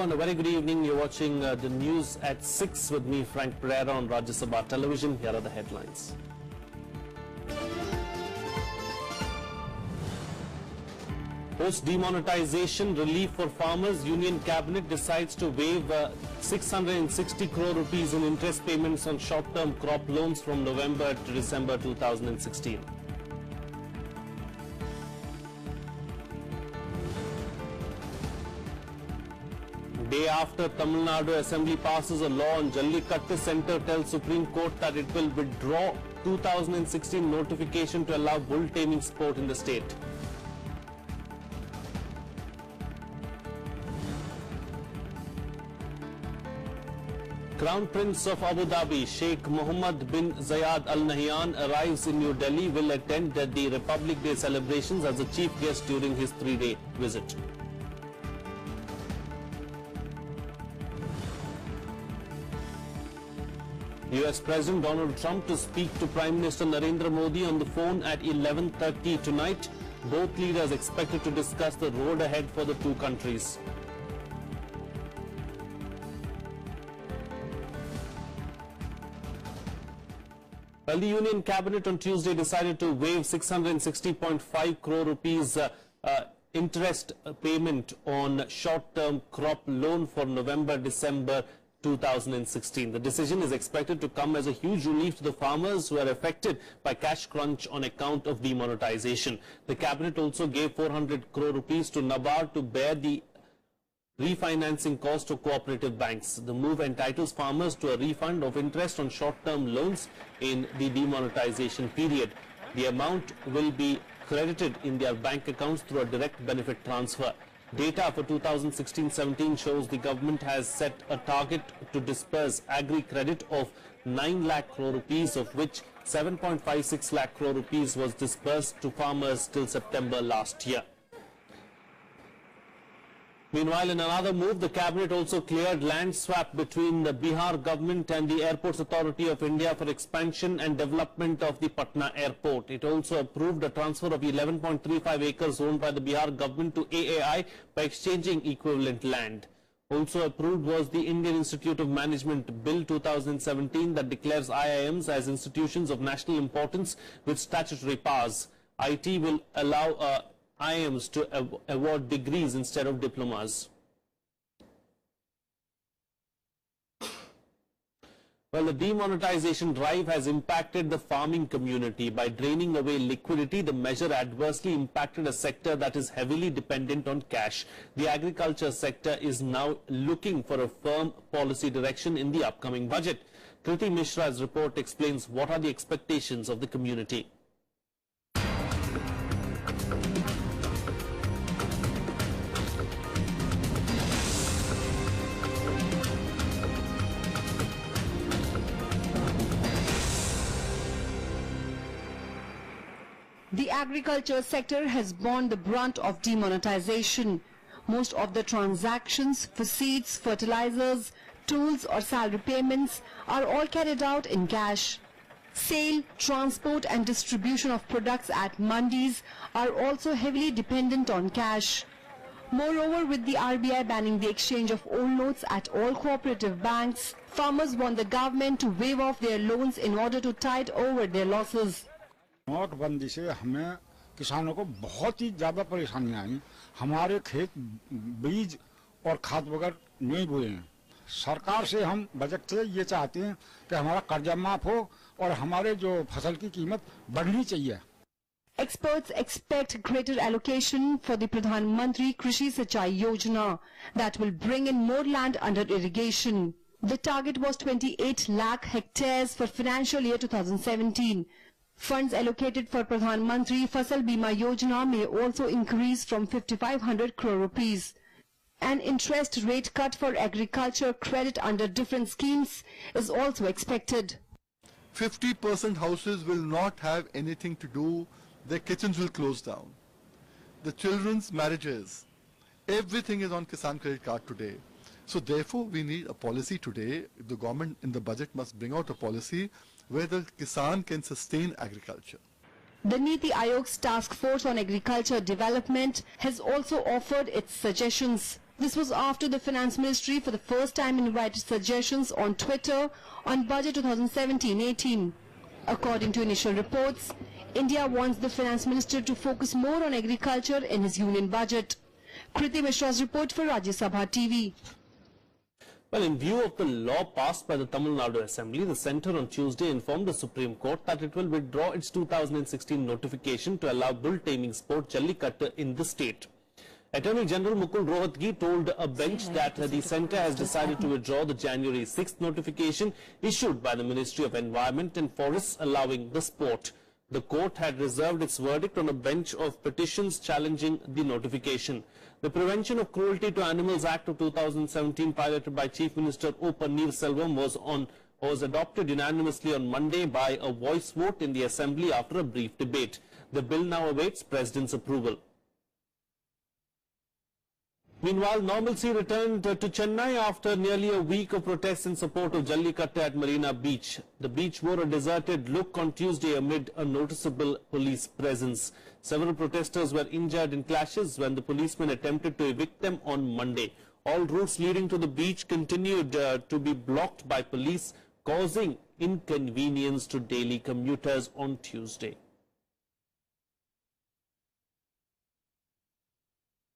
Hello and a very good evening. You're watching the news at 6 with me, Frank Pereira, on Rajya Sabha Television. Here are the headlines. Post demonetization relief for farmers, Union Cabinet decides to waive 660 crore rupees in interest payments on short-term crop loans from November to December 2016. Day after Tamil Nadu Assembly passes a law on Jallikattu, Centre tells Supreme Court that it will withdraw 2016 notification to allow bull taming sport in the state. Crown Prince of Abu Dhabi, Sheikh Mohammed bin Zayed Al Nahyan, arrives in New Delhi, will attend the Republic Day celebrations as the chief guest during his 3-day visit. US President Donald Trump to speak to Prime Minister Narendra Modi on the phone at 11:30 tonight. Both leaders expected to discuss the road ahead for the two countries. Well, the Union Cabinet on Tuesday decided to waive 660.5 crore rupees interest payment on short-term crop loan for November-December 2016. The decision is expected to come as a huge relief to the farmers who are affected by cash crunch on account of demonetization. The cabinet also gave 400 crore rupees to NABARD to bear the refinancing cost to cooperative banks. The move entitles farmers to a refund of interest on short-term loans in the demonetization period. The amount will be credited in their bank accounts through a direct benefit transfer. Data for 2016-17 shows the government has set a target to disperse agri-credit of 9 lakh crore rupees, of which 7.56 lakh crore rupees was dispersed to farmers till September last year. Meanwhile, in another move, the cabinet also cleared land swap between the Bihar government and the Airports Authority of India for expansion and development of the Patna airport. It also approved a transfer of 11.35 acres owned by the Bihar government to AAI by exchanging equivalent land. Also approved was the Indian Institute of Management Bill 2017 that declares IIMs as institutions of national importance with statutory powers. IT will allow IIMs to award degrees instead of diplomas. Well, the demonetization drive has impacted the farming community. By draining away liquidity, the measure adversely impacted a sector that is heavily dependent on cash. The agriculture sector is now looking for a firm policy direction in the upcoming budget. Kriti Mishra's report explains what are the expectations of the community. The agriculture sector has borne the brunt of demonetization. Most of the transactions for seeds, fertilizers, tools or salary payments are all carried out in cash. Sale, transport and distribution of products at mandis are also heavily dependent on cash. Moreover, with the RBI banning the exchange of old notes at all cooperative banks, farmers want the government to waive off their loans in order to tide over their losses. नोटबंदी से हमें किसानों को बहुत ही ज्यादा परेशानियां आई। हमारे खेत बीज और खाद वगैरह नहीं बोए हैं। सरकार से हम बजट से ये चाहते हैं कि हमारा कर्जा माफ हो और हमारे जो फसल की कीमत बढ़नी चाहिए। Experts expect greater allocation for the Pradhan Mantri Krishi Sinchai Yojana that will bring in more land under irrigation. The target was 28 lakh hectares for financial year 2017. Funds allocated for Pradhan Mantri Fasal Bima Yojana may also increase from 5,500 crore rupees. An interest rate cut for agriculture credit under different schemes is also expected. 50% houses will not have anything to do. Their kitchens will close down. The children's marriages, everything is on Kisan Credit Card today. So therefore we need a policy today. The government in the budget must bring out a policy where the Kisan can sustain agriculture. The Niti Ayog's task force on agriculture development has also offered its suggestions. This was after the Finance Ministry for the first time invited suggestions on Twitter on Budget 2017-18. According to initial reports, India wants the Finance Minister to focus more on agriculture in his union budget. Kriti Mishra's report for Rajya Sabha TV. Well, in view of the law passed by the Tamil Nadu Assembly, the centre on Tuesday informed the Supreme Court that it will withdraw its 2016 notification to allow bull-taming sport Jallikattu in the state. Attorney General Mukul Rohatgi told a bench that the centre has decided to withdraw the January 6th notification issued by the Ministry of Environment and Forests allowing the sport. The court had reserved its verdict on a bench of petitions challenging the notification. The Prevention of Cruelty to Animals Act of 2017, piloted by Chief Minister O. Pannirselvam, was adopted unanimously on Monday by a voice vote in the Assembly after a brief debate. The bill now awaits President's approval. Meanwhile, normalcy returned to Chennai after nearly a week of protests in support of Jallikattu at Marina Beach. The beach wore a deserted look on Tuesday amid a noticeable police presence. Several protesters were injured in clashes when the policemen attempted to evict them on Monday. All routes leading to the beach continued to be blocked by police, causing inconvenience to daily commuters on Tuesday.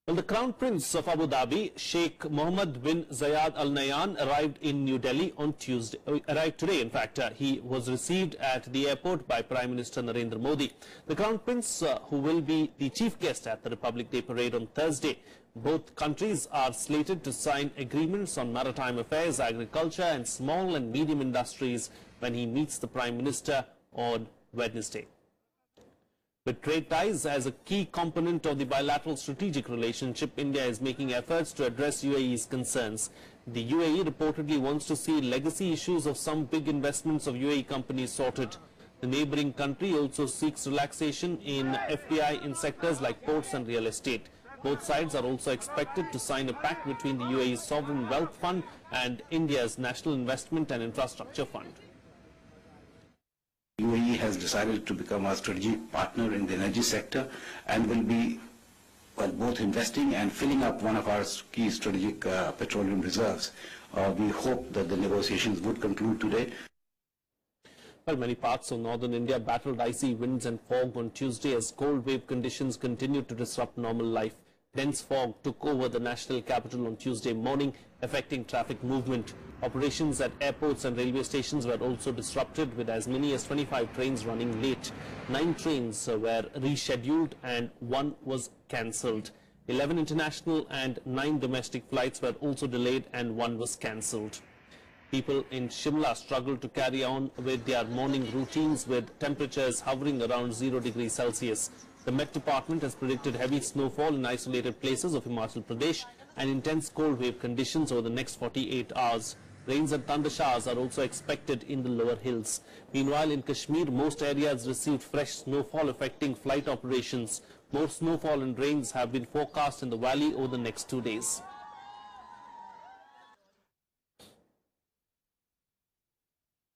Well, the Crown Prince of Abu Dhabi, Sheikh Mohammed bin Zayed Al Nahyan, arrived in New Delhi on Tuesday. Arrived today, in fact. He was received at the airport by Prime Minister Narendra Modi. The Crown Prince, who will be the chief guest at the Republic Day Parade on Thursday. Both countries are slated to sign agreements on maritime affairs, agriculture and small and medium industries when he meets the Prime Minister on Wednesday. With trade ties as a key component of the bilateral strategic relationship, India is making efforts to address UAE's concerns. The UAE reportedly wants to see legacy issues of some big investments of UAE companies sorted. The neighboring country also seeks relaxation in FDI in sectors like ports and real estate. Both sides are also expected to sign a pact between the UAE's Sovereign Wealth Fund and India's National Investment and Infrastructure Fund. UAE has decided to become a strategic partner in the energy sector and will be both investing and filling up one of our key strategic petroleum reserves. We hope that the negotiations would conclude today. Well, many parts of northern India battled icy winds and fog on Tuesday as cold wave conditions continued to disrupt normal life. Dense fog took over the national capital on Tuesday morning, affecting traffic movement. Operations at airports and railway stations were also disrupted, with as many as 25 trains running late. 9 trains were rescheduled and 1 was cancelled. 11 international and 9 domestic flights were also delayed and 1 was cancelled. People in Shimla struggled to carry on with their morning routines, with temperatures hovering around 0 degrees Celsius. The Met Department has predicted heavy snowfall in isolated places of Himachal Pradesh and intense cold wave conditions over the next 48 hours. Rains and thunder showers are also expected in the lower hills. Meanwhile, in Kashmir, most areas received fresh snowfall affecting flight operations. More snowfall and rains have been forecast in the valley over the next 2 days.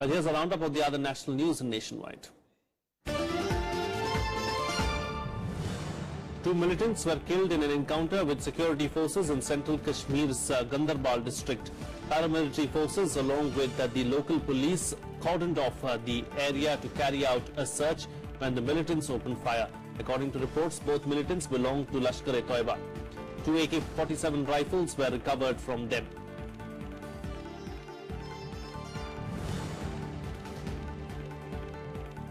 But here's a roundup of the other national news and nationwide. 2 militants were killed in an encounter with security forces in central Kashmir's Gandarbal district. Paramilitary forces, along with the local police, cordoned off the area to carry out a search when the militants opened fire. According to reports, both militants belonged to Lashkar-e-Toiba. 2 AK-47 rifles were recovered from them.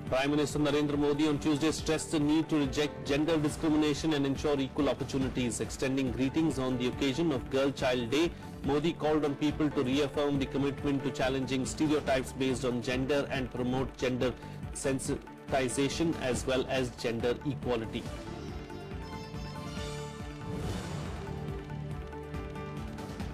Prime Minister Narendra Modi on Tuesday stressed the need to reject gender discrimination and ensure equal opportunities. Extending greetings on the occasion of Girl Child Day, Modi called on people to reaffirm the commitment to challenging stereotypes based on gender and promote gender sensitization as well as gender equality.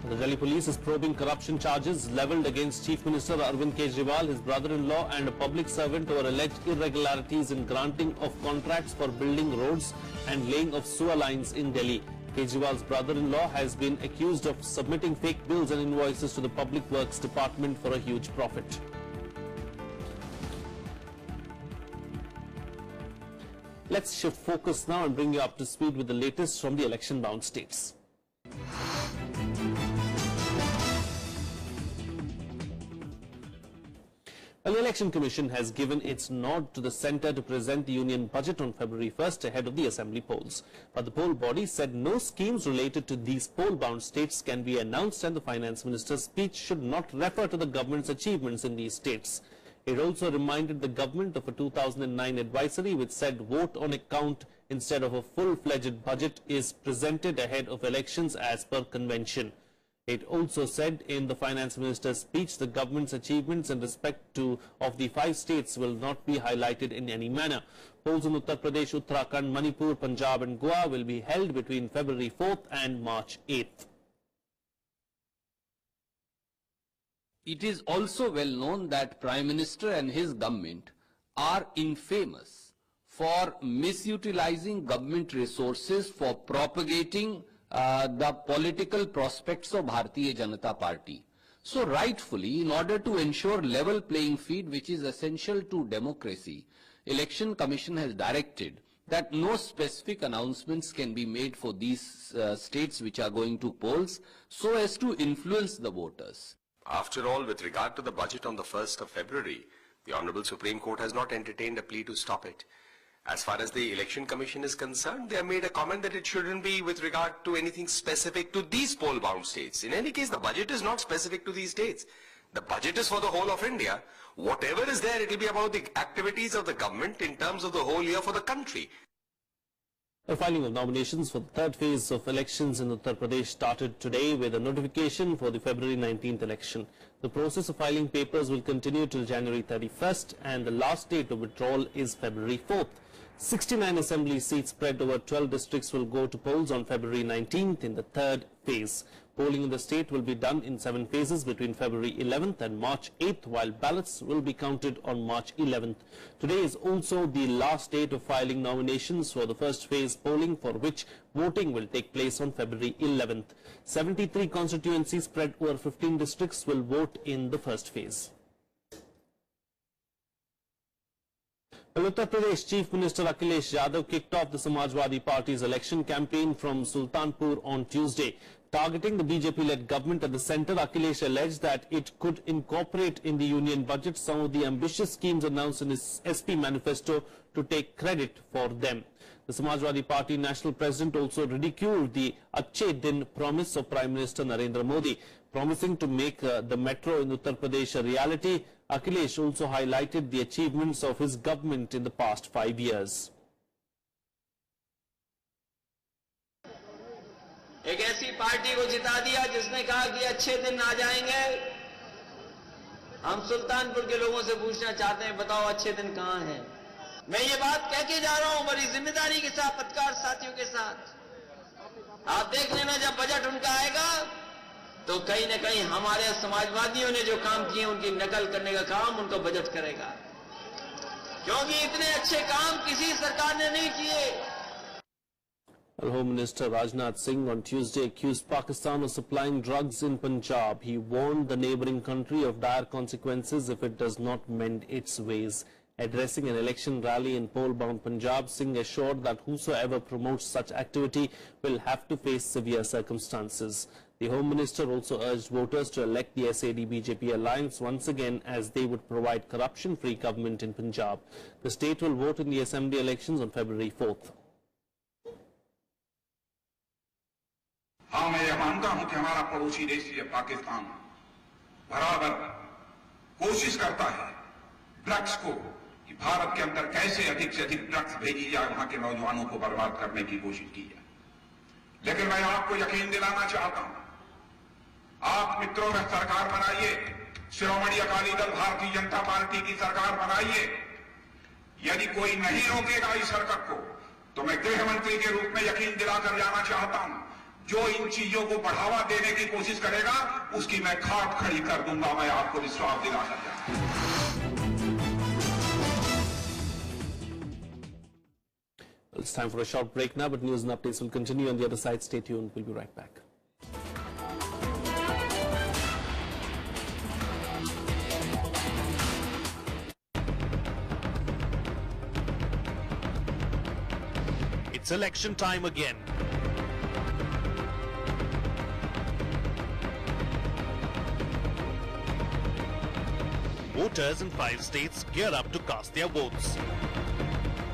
The Delhi police is probing corruption charges levelled against Chief Minister Arvind Kejriwal, his brother-in-law and a public servant over alleged irregularities in granting of contracts for building roads and laying of sewer lines in Delhi. Kejriwal's brother-in-law has been accused of submitting fake bills and invoices to the Public Works Department for a huge profit. Let's shift focus now and bring you up to speed with the latest from the election-bound states. Well, the Election Commission has given its nod to the centre to present the union budget on February 1st ahead of the assembly polls. But the poll body said no schemes related to these poll-bound states can be announced, and the finance minister's speech should not refer to the government's achievements in these states. It also reminded the government of a 2009 advisory which said vote on account instead of a full-fledged budget is presented ahead of elections as per convention. It also said in the finance minister's speech the government's achievements in respect of the 5 states will not be highlighted in any manner. Polls in Uttar Pradesh, Uttarakhand, Manipur, Punjab and Goa will be held between February 4th and March 8th. It is also well known that Prime Minister and his government are infamous for misutilizing government resources for propagating the political prospects of Bharatiya Janata Party. So rightfully, in order to ensure level playing field, which is essential to democracy, Election Commission has directed that no specific announcements can be made for these states which are going to polls so as to influence the voters. After all, with regard to the budget on the 1st of February, the Honorable Supreme Court has not entertained a plea to stop it. As far as the Election Commission is concerned, they have made a comment that it shouldn't be with regard to anything specific to these poll-bound states. In any case, the budget is not specific to these states. The budget is for the whole of India. Whatever is there, it will be about the activities of the government in terms of the whole year for the country. The filing of nominations for the third phase of elections in Uttar Pradesh started today with a notification for the February 19th election. The process of filing papers will continue till January 31st and the last date of withdrawal is February 4th. 69 assembly seats spread over 12 districts will go to polls on February 19th in the third phase. Polling in the state will be done in 7 phases between February 11th and March 8th, while ballots will be counted on March 11th. Today is also the last date of filing nominations for the first phase polling, for which voting will take place on February 11th. 73 constituencies spread over 15 districts will vote in the first phase. Uttar Pradesh Chief Minister Akhilesh Yadav kicked off the Samajwadi Party's election campaign from Sultanpur on Tuesday. Targeting the BJP-led government at the centre, Akhilesh alleged that it could incorporate in the union budget some of the ambitious schemes announced in his SP manifesto to take credit for them. The Samajwadi Party National President also ridiculed the Achhe Din promise of Prime Minister Narendra Modi, promising to make the metro in Uttar Pradesh a reality. Akhilesh also highlighted the achievements of his government in the past 5 years. एक ऐसी party को जिता दिया जिसने कहा कि अच्छे दिन आ जाएंगे। हम सुल्तानपुर के लोगों से पूछना चाहते हैं, बताओ अच्छे दिन कहां हैं? मैं ये बात कह के जा रहा हूं बड़ी जिम्मेदारी के साथ, पत्रकार साथियों के साथ। आप देख लेना, जब बजट उनका आएगा तो कहीं न कहीं हमारे समाजवादियों ने जो काम किए उनकी नकल करने का काम उनका बजट करेगा, क्योंकि इतने अच्छे काम किसी सरकार ने नहीं किए। Home Minister Rajnath Singh on Tuesday accused Pakistan of supplying drugs in Punjab. He warned the neighbouring country of dire consequences if it does not mend its ways. Addressing an election rally in poll-bound Punjab, Singh assured that whosoever promotes such activity will have to face severe circumstances. The Home Minister also urged voters to elect the SAD-BJP alliance once again, as they would provide corruption-free government in Punjab. The state will vote in the assembly elections on February 4th. हाँ, मैं यह मानता हूं कि हमारा पड़ोसी देश पाकिस्तान बराबर कोशिश करता है ड्रग्स को, कि भारत के अंदर कैसे अधिक से अधिक ड्रग्स भेजी जाए, वहां के नौजवानों को बर्बाद करने की कोशिश की जाए। लेकिन मैं आपको यकीन दिलाना चाहता हूं, आप मित्रों में सरकार बनाइए, शिरोमणि अकाली दल भारतीय जनता पार्टी की सरकार बनाइए। यदि कोई नहीं रोकेगा इस हरकत को, तो मैं गृह मंत्री के रूप में यकीन दिलाकर जाना चाहता हूं, जो इन चीजों को बढ़ावा देने की कोशिश करेगा उसकी मैं खाट खड़ी कर दूंगा। मैं आपको विश्वास दिलाना चाहता हूं। It's time for a short break now, but news and updates will continue on the other side. Stay tuned. We'll be right back. It's election time again. voters in 5 states gear up to cast their votes.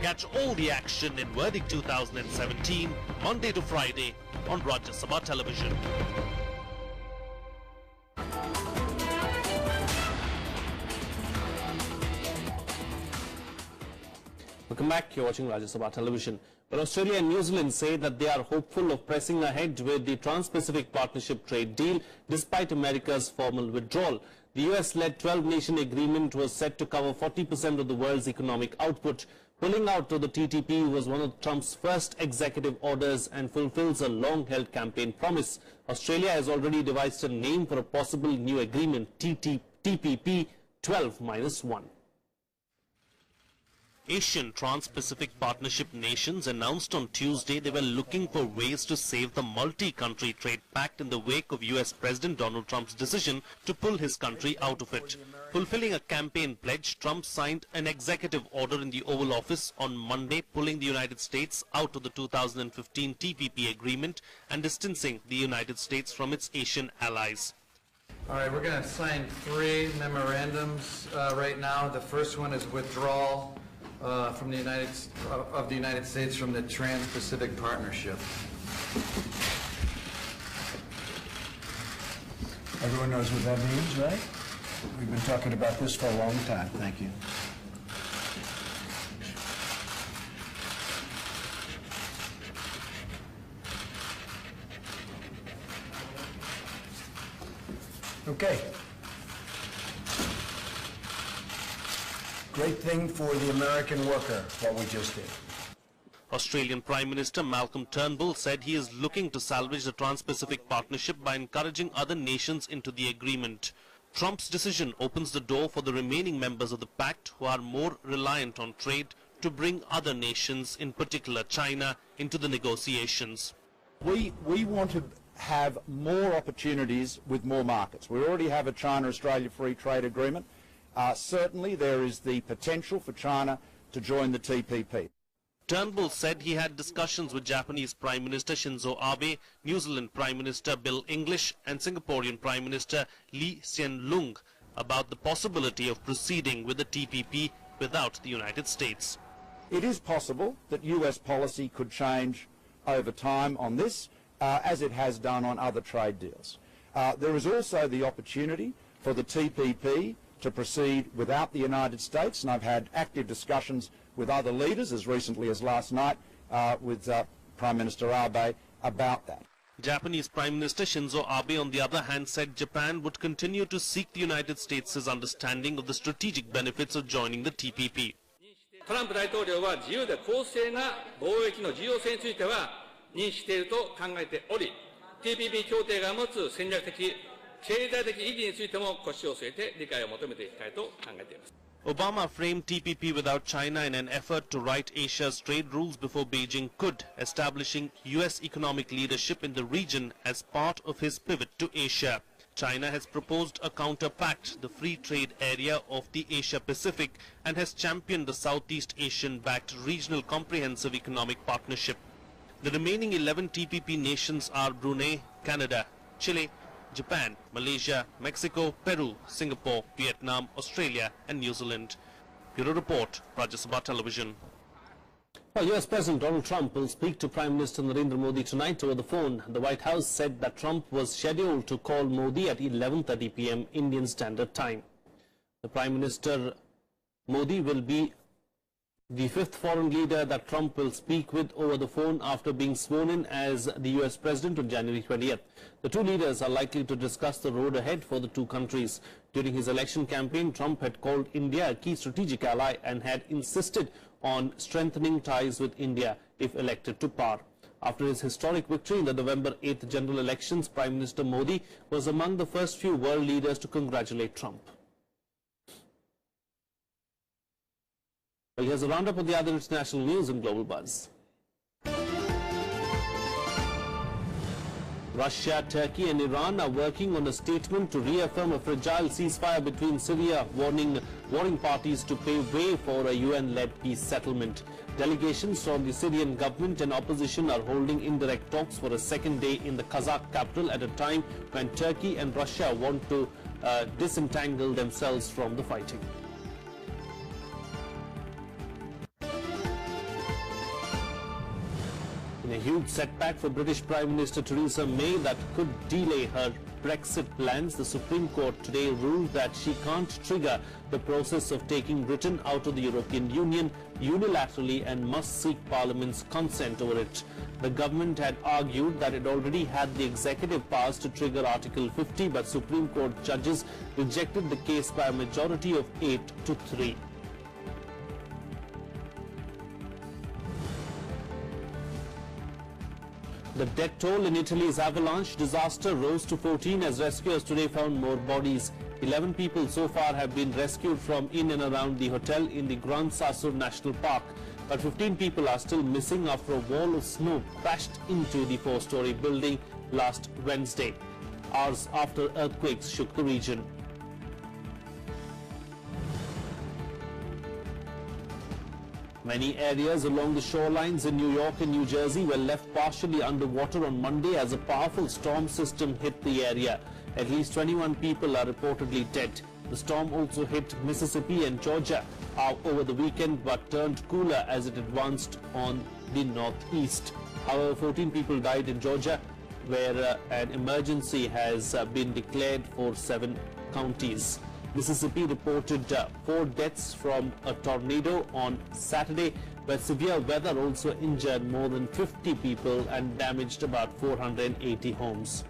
Catch all the action in Verdict 2017, Monday to Friday on Rajya Sabha television. Welcome back. You're watching Rajya Sabha television. Well, Australia and New Zealand say that they are hopeful of pressing ahead with the Trans-Pacific Partnership trade deal despite America's formal withdrawal. The US-led 12-nation agreement was set to cover 40% of the world's economic output. Pulling out of the TTP was one of Trump's first executive orders and fulfills a long-held campaign promise. Australia has already devised a name for a possible new agreement, TPP 12-1. Asian Trans-Pacific Partnership nations announced on Tuesday they were looking for ways to save the multi-country trade pact in the wake of US President Donald Trump's decision to pull his country out of it. Fulfilling a campaign pledge, Trump signed an executive order in the Oval Office on Monday, pulling the United States out of the 2015 TPP agreement and distancing the United States from its Asian allies. All right, we're going to sign 3 memorandums right now. The first one is withdrawal from the United States from the Trans-Pacific Partnership. Everyone knows what that means, right? We've been talking about this for a long time. Thank you. Okay. Great thing for the American worker, what we just did. Australian Prime Minister Malcolm Turnbull said he is looking to salvage the Trans-Pacific Partnership by encouraging other nations into the agreement. Trump's decision opens the door for the remaining members of the pact who are more reliant on trade to bring other nations, in particular China, into the negotiations. We want to have more opportunities with more markets. We already have a China-Australia Free Trade Agreement. Certainly there is the potential for China to join the TPP. Turnbull said he had discussions with Japanese Prime Minister Shinzo Abe, New Zealand Prime Minister Bill English and Singaporean Prime Minister Lee Hsien Loong about the possibility of proceeding with the TPP without the United States. It is possible that US policy could change over time on this, as it has done on other trade deals. There is also the opportunity for the TPP to proceed without the United States, and I've had active discussions with other leaders as recently as last night with Prime Minister Abe about that. Japanese Prime Minister Shinzo Abe, on the other hand, said Japan would continue to seek the United States' understanding of the strategic benefits of joining the TPP. トランプ大統領は自由で公正な貿易の重要性については認識していると考えており、TPP 協定が持つ戦略的経済的意義についても腰を据えて理解を求めていきたいと考えています。 Obama framed TPP without China in an effort to right Asia's trade rules before Beijing could, establishing US economic leadership in the region as part of his pivot to Asia. China has proposed a counter-pact, the Free Trade Area of the Asia-Pacific, and has championed the Southeast Asian-backed Regional Comprehensive Economic Partnership. The remaining 11 TPP nations are Brunei, Canada, Chile, Japan, Malaysia, Mexico, Peru, Singapore, Vietnam, Australia and New Zealand. Bureau Report, Rajya Sabha Television. Well, US President Donald Trump will speak to Prime Minister Narendra Modi tonight over the phone. The White House said that Trump was scheduled to call Modi at 11:30 p.m. Indian Standard Time. The Prime Minister Modi will be the 5th foreign leader that Trump will speak with over the phone after being sworn in as the US President on January 20th. The two leaders are likely to discuss the road ahead for the two countries. During his election campaign, Trump had called India a key strategic ally and had insisted on strengthening ties with India if elected to power. After his historic victory in the November 8th general elections, Prime Minister Modi was among the first few world leaders to congratulate Trump. Well, here's a roundup of the other international news in Global Buzz. Russia, Turkey and Iran are working on a statement to reaffirm a fragile ceasefire between Syria, warning parties to pave way for a UN-led peace settlement. Delegations from the Syrian government and opposition are holding indirect talks for a second day in the Kazakh capital at a time when Turkey and Russia want to disentangle themselves from the fighting. In a huge setback for British Prime Minister Theresa May that could delay her Brexit plans, the Supreme Court today ruled that she can't trigger the process of taking Britain out of the European Union unilaterally and must seek Parliament's consent over it. The government had argued that it already had the executive powers to trigger Article 50, but Supreme Court judges rejected the case by a majority of 8-3. The death toll in Italy's avalanche disaster rose to 14 as rescuers today found more bodies. 11 people so far have been rescued from in and around the hotel in the Gran Sasso National Park, but 15 people are still missing after a wall of snow crashed into the 4-story building last Wednesday, hours after earthquakes shook the region. Many areas along the shorelines in New York and New Jersey were left partially underwater on Monday as a powerful storm system hit the area. At least 21 people are reportedly dead. The storm also hit Mississippi and Georgia over the weekend but turned cooler as it advanced on the northeast. However, 14 people died in Georgia, where an emergency has been declared for 7 counties. Mississippi reported 4 deaths from a tornado on Saturday, where severe weather also injured more than 50 people and damaged about 480 homes.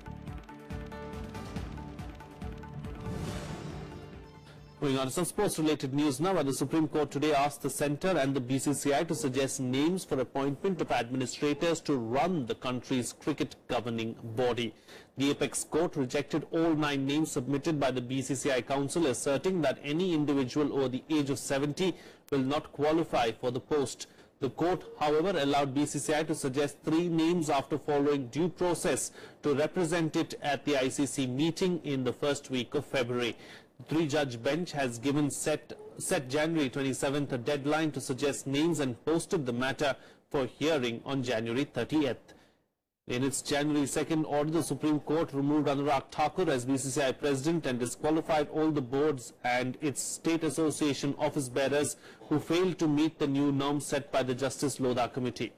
Moving on to some sports-related news now, where the Supreme Court today asked the Centre and the BCCI to suggest names for appointment of administrators to run the country's cricket governing body. The Apex Court rejected all 9 names submitted by the BCCI Council, asserting that any individual over the age of 70 will not qualify for the post. The court, however, allowed BCCI to suggest 3 names after following due process to represent it at the ICC meeting in the first week of February. The 3-judge bench has given set January 27th a deadline to suggest names and posted the matter for hearing on January 30th. In its January 2nd order, the Supreme Court removed Anurag Thakur as BCCI president and disqualified all the boards and its state association office bearers who failed to meet the new norms set by the Justice Lodha Committee.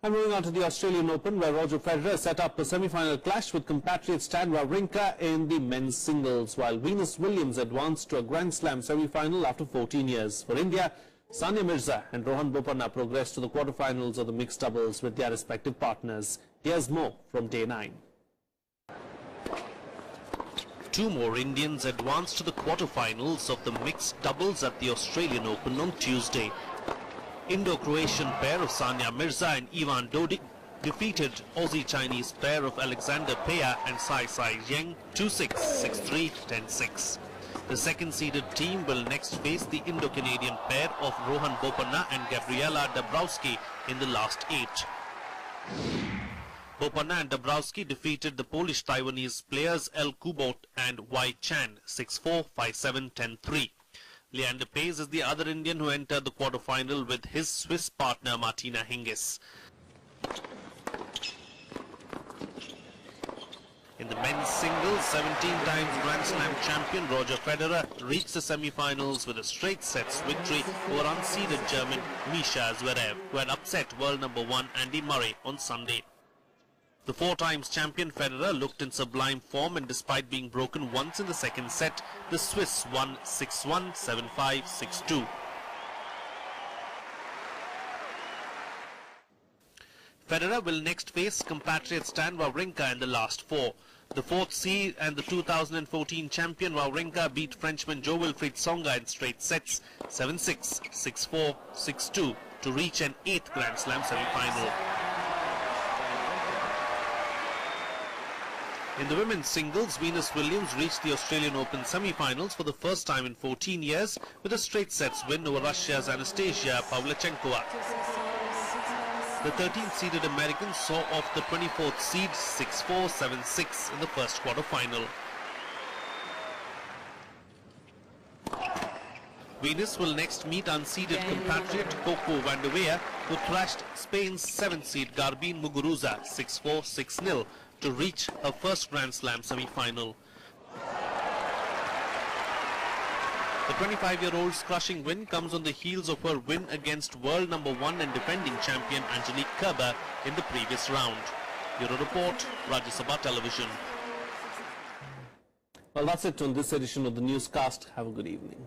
And moving on to the Australian Open, where Roger Federer set up a semi-final clash with compatriot Stan Wawrinka in the men's singles, while Venus Williams advanced to a Grand Slam semi-final after 14 years. For India, Sania Mirza and Rohan Bopanna progressed to the quarterfinals of the mixed doubles with their respective partners. Here's more from Day 9. 2 more Indians advanced to the quarterfinals of the mixed doubles at the Australian Open on Tuesday. Indo-Croatian pair of Sania Mirza and Ivan Dodig defeated Aussie-Chinese pair of Alexander Peya and Sai Yeng 2-6, 6-3, 10-6. The second-seeded team will next face the Indo-Canadian pair of Rohan Bopanna and Gabriela Dabrowski in the last 8. Bopanna and Dabrowski defeated the Polish-Taiwanese players El Kubot and Wai Chan 6-4, 5-7, 10-3. Leander Paes is the other Indian who entered the quarterfinal with his Swiss partner Martina Hingis. In the men's singles, 17 times Grand Slam champion Roger Federer reached the semi-finals with a straight sets victory over unseeded German Misha Zverev, who had upset world number 1 Andy Murray on Sunday. The 4 times champion Federer looked in sublime form, and despite being broken once in the second set, the Swiss won 6-1, 7-5, 6-2. Federer will next face compatriot Stan Wawrinka in the last 4. The 4th seed and the 2014 champion Wawrinka beat Frenchman Jo-Wilfried Tsonga in straight sets 7-6, 6-4, 6-2 to reach an 8th Grand Slam semi-final. In the women's singles, Venus Williams reached the Australian Open semi-finals for the first time in 14 years with a straight sets win over Russia's Anastasia Pavlyuchenkova. The 13th-seeded American saw off the 24th seed 6-4, 7-6 in the first quarter-final. Venus will next meet unseeded compatriot Coco Vandeweghe, who thrashed Spain's 7th seed Garbine Muguruza 6-4, 6-0 to reach her first Grand Slam semi-final. The 25-year-old's crushing win comes on the heels of her win against world number 1 and defending champion Angelique Kerber in the previous round. Bureau Report, Rajya Sabha Television. Well, that's it on this edition of the newscast. Have a good evening.